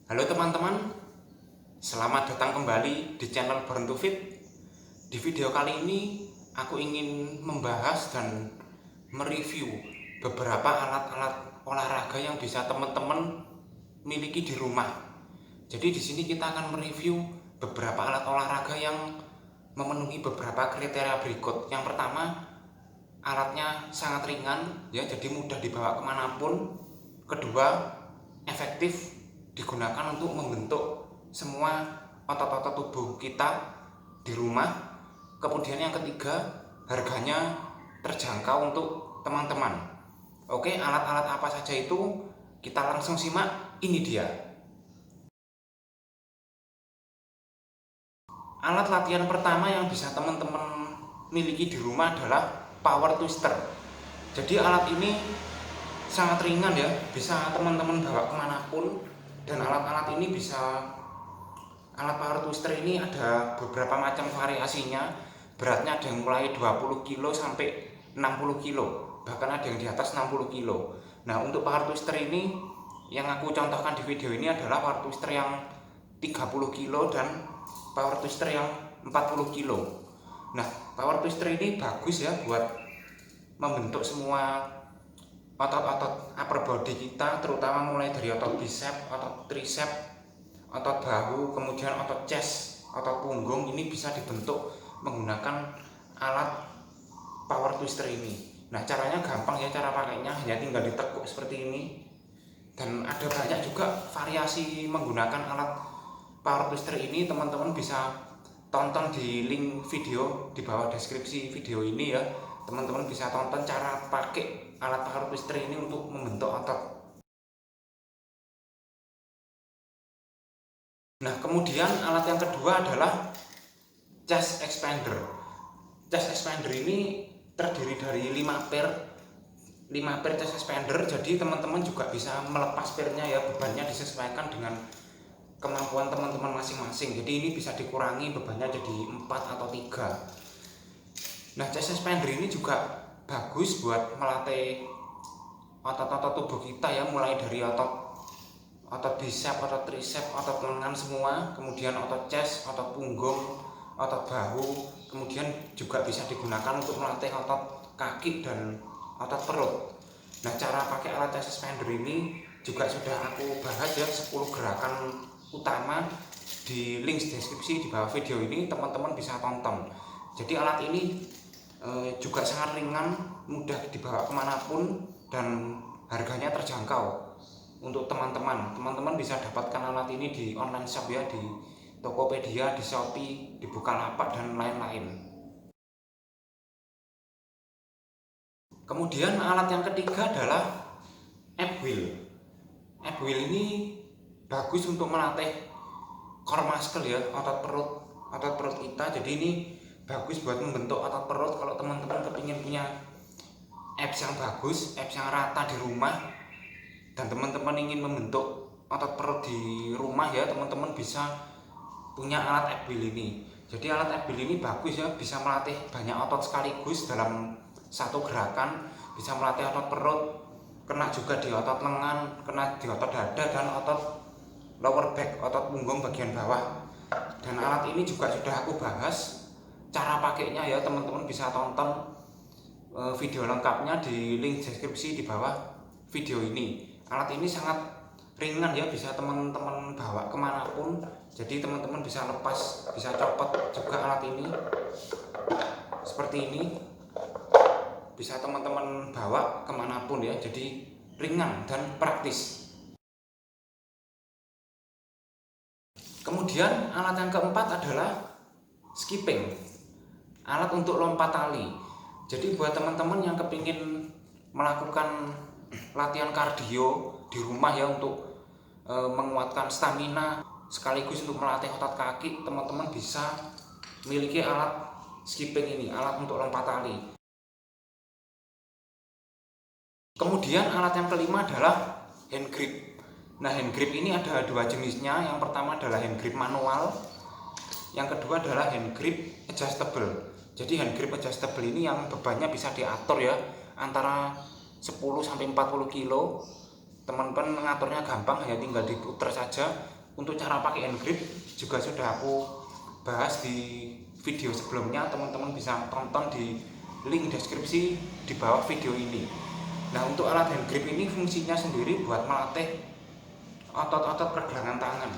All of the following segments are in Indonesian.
Halo teman-teman, selamat datang kembali di channel Born to Fit. Di video kali ini aku ingin membahas dan mereview beberapa alat-alat olahraga yang bisa teman-teman miliki di rumah. Jadi di sini kita akan mereview beberapa alat olahraga yang memenuhi beberapa kriteria berikut. Yang pertama, alatnya sangat ringan ya, jadi mudah dibawa kemanapun. Kedua, efektif digunakan untuk membentuk semua otot-otot tubuh kita di rumah. Kemudian yang ketiga, harganya terjangkau untuk teman-teman. Oke, alat-alat apa saja itu? Kita langsung simak, ini dia. Alat latihan pertama yang bisa teman-teman miliki di rumah adalah power twister. Jadi alat ini sangat ringan ya, bisa teman-teman bawa kemanapun. Dan alat-alat ini alat power twister ini ada beberapa macam variasinya. Beratnya ada yang mulai 20 kilo sampai 60 kilo, bahkan ada yang di atas 60 kilo. Nah, untuk power twister ini yang aku contohkan di video ini adalah power twister yang 30 kilo dan power twister yang 40 kilo. Nah, power twister ini bagus ya buat membentuk semua otot-otot upper body kita, terutama mulai dari otot bicep, otot tricep, otot bahu, kemudian otot chest, otot punggung. Ini bisa dibentuk menggunakan alat power twister ini. Nah, caranya gampang ya, cara pakainya hanya tinggal ditekuk seperti ini. Dan ada banyak juga variasi menggunakan alat power twister ini. Teman-teman bisa tonton di link video di bawah deskripsi video ini ya. Teman-teman bisa tonton cara pakai alat power twister ini untuk membentuk otot. Nah, kemudian alat yang kedua adalah chest expander. Chest expander ini terdiri dari 5 pair chest expander. Jadi teman-teman juga bisa melepas pairnya ya, bebannya disesuaikan dengan kemampuan teman-teman masing-masing. Jadi ini bisa dikurangi bebannya jadi 4 atau 3. Nah, chest expander ini juga bagus buat melatih otot-otot tubuh kita ya, mulai dari otot bicep, otot tricep, otot lengan semua, kemudian otot chest, otot punggung, otot bahu, kemudian juga bisa digunakan untuk melatih otot kaki dan otot perut. Nah, cara pakai alat chest expander ini juga sudah aku bahas ya, 10 gerakan utama di link deskripsi di bawah video ini, teman-teman bisa tonton. Jadi alat ini juga sangat ringan, mudah dibawa kemanapun, dan harganya terjangkau untuk teman-teman. Teman-teman bisa dapatkan alat ini di online shop ya, di Tokopedia, di Shopee, di Bukalapak, dan lain-lain. Kemudian alat yang ketiga adalah ab wheel. Ab wheel ini bagus untuk melatih core muscle ya, otot perut kita. Jadi ini bagus buat membentuk otot perut. Kalau teman-teman kepingin punya abs yang bagus, abs yang rata di rumah, dan teman-teman ingin membentuk otot perut di rumah ya, teman-teman bisa punya alat ab wheel ini. Jadi alat ab wheel ini bagus ya, bisa melatih banyak otot sekaligus dalam satu gerakan. Bisa melatih otot perut, kena juga di otot lengan, kena di otot dada, dan otot lower back, otot punggung bagian bawah. Dan alat ini juga sudah aku bahas cara pakainya ya, teman-teman bisa tonton video lengkapnya di link deskripsi di bawah video ini. Alat ini sangat ringan ya, bisa teman-teman bawa kemanapun. Jadi teman-teman bisa lepas, bisa copot juga alat ini seperti ini, bisa teman-teman bawa kemanapun ya. Jadi ringan dan praktis. Kemudian alat yang keempat adalah skipping, alat untuk lompat tali. Jadi buat teman-teman yang kepingin melakukan latihan kardio di rumah ya, untuk menguatkan stamina sekaligus untuk melatih otot kaki, teman-teman bisa memiliki alat skipping ini, alat untuk lompat tali. Kemudian alat yang kelima adalah hand grip. Nah, hand grip ini ada dua jenisnya. Yang pertama adalah hand grip manual, yang kedua adalah hand grip adjustable. Jadi hand grip adjustable ini yang bebannya bisa diatur ya, antara 10 sampai 40 kilo. Teman-teman mengaturnya gampang, hanya tinggal diputer saja. untuk cara pakai hand grip juga sudah aku bahas di video sebelumnya, teman-teman bisa tonton di link deskripsi di bawah video ini. Nah, untuk alat hand grip ini fungsinya sendiri buat melatih otot-otot pergelangan tangan,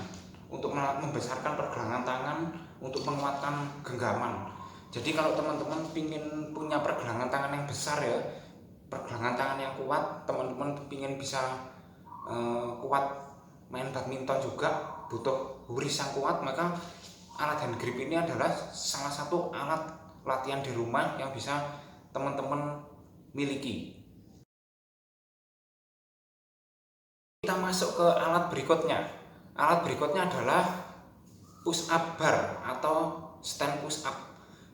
untuk membesarkan pergelangan tangan, untuk menguatkan genggaman. Jadi kalau teman-teman ingin punya pergelangan tangan yang besar ya, pergelangan tangan yang kuat, teman-teman ingin bisa kuat main badminton juga, butuh huris yang kuat, maka alat hand grip ini adalah salah satu alat latihan di rumah yang bisa teman-teman miliki. Kita masuk ke alat berikutnya. Alat berikutnya adalah push up bar atau stand push up.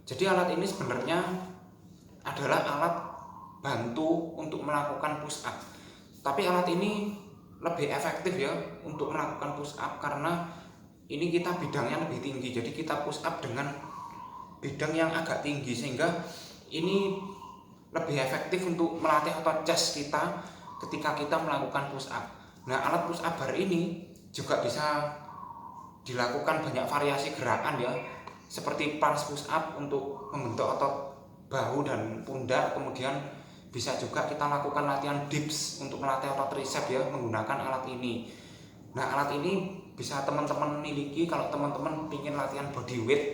Jadi alat ini sebenarnya adalah alat bantu untuk melakukan push up. Tapi alat ini lebih efektif ya untuk melakukan push up karena ini kita bidangnya lebih tinggi. Jadi kita push up dengan bidang yang agak tinggi sehingga ini lebih efektif untuk melatih otot chest kita ketika kita melakukan push up. Nah, alat push up bar ini juga bisa dilakukan banyak variasi gerakan ya, seperti pulse push up untuk membentuk otot bahu dan pundak, kemudian bisa juga kita lakukan latihan dips untuk melatih otot tricep ya menggunakan alat ini. Nah, alat ini bisa teman-teman miliki kalau teman-teman ingin latihan body weight,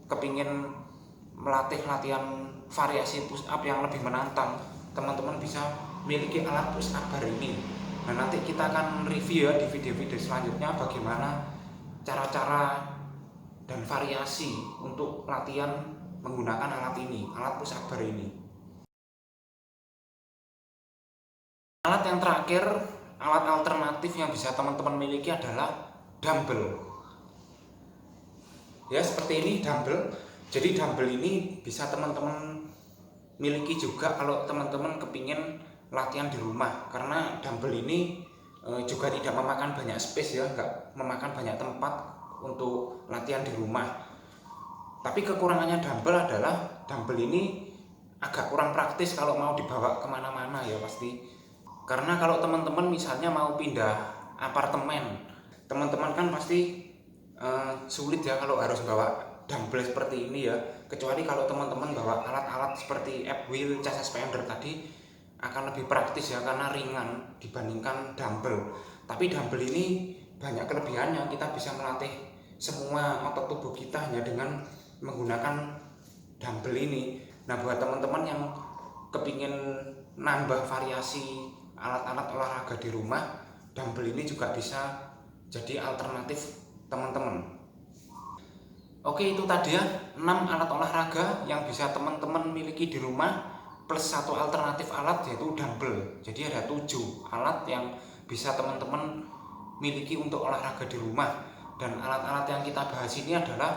kepingin melatih latihan variasi push up yang lebih menantang, teman-teman bisa miliki alat push up bar ini. Nah, nanti kita akan review ya di video-video selanjutnya bagaimana cara-cara dan variasi untuk latihan menggunakan alat ini, alat push up bar ini. Alat yang terakhir, alat alternatif yang bisa teman-teman miliki adalah dumbbell. Ya, seperti ini dumbbell. Jadi dumbbell ini bisa teman-teman miliki juga kalau teman-teman kepingin latihan di rumah, karena dumbbell ini juga tidak memakan banyak space ya, nggak memakan banyak tempat untuk latihan di rumah. Tapi kekurangannya dumbbell adalah dumbbell ini agak kurang praktis kalau mau dibawa kemana-mana ya pasti. Karena kalau teman-teman misalnya mau pindah apartemen, teman-teman kan pasti sulit ya kalau harus bawa dumbbell seperti ini ya. Kecuali kalau teman-teman bawa alat-alat seperti ab wheel, chest expander tadi akan lebih praktis ya karena ringan dibandingkan dumbbell. Tapi dumbbell ini banyak kelebihannya, kita bisa melatih semua otot tubuh kita hanya dengan menggunakan dumbbell ini. Nah, buat teman-teman yang kepingin nambah variasi alat-alat olahraga di rumah, dumbbell ini juga bisa jadi alternatif teman-teman. Oke, itu tadi ya 6 alat olahraga yang bisa teman-teman miliki di rumah plus satu alternatif alat yaitu dumbbell. Jadi ada 7 alat yang bisa teman-teman miliki untuk olahraga di rumah. Dan alat-alat yang kita bahas ini adalah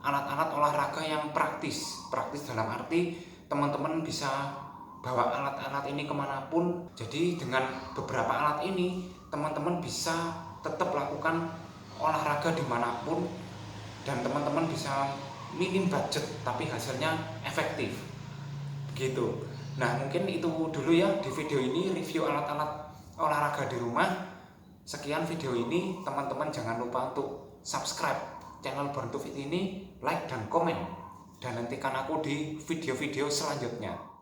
alat-alat olahraga yang praktis. Praktis dalam arti teman-teman bisa bawa alat-alat ini kemanapun. Jadi dengan beberapa alat ini teman-teman bisa tetap lakukan olahraga dimanapun, dan teman-teman bisa minim budget tapi hasilnya efektif gitu. Nah, mungkin itu dulu ya di video ini review alat-alat olahraga di rumah. Sekian video ini, teman-teman jangan lupa untuk subscribe channel Born to Fit ini, like dan komen, dan nantikan aku di video-video selanjutnya.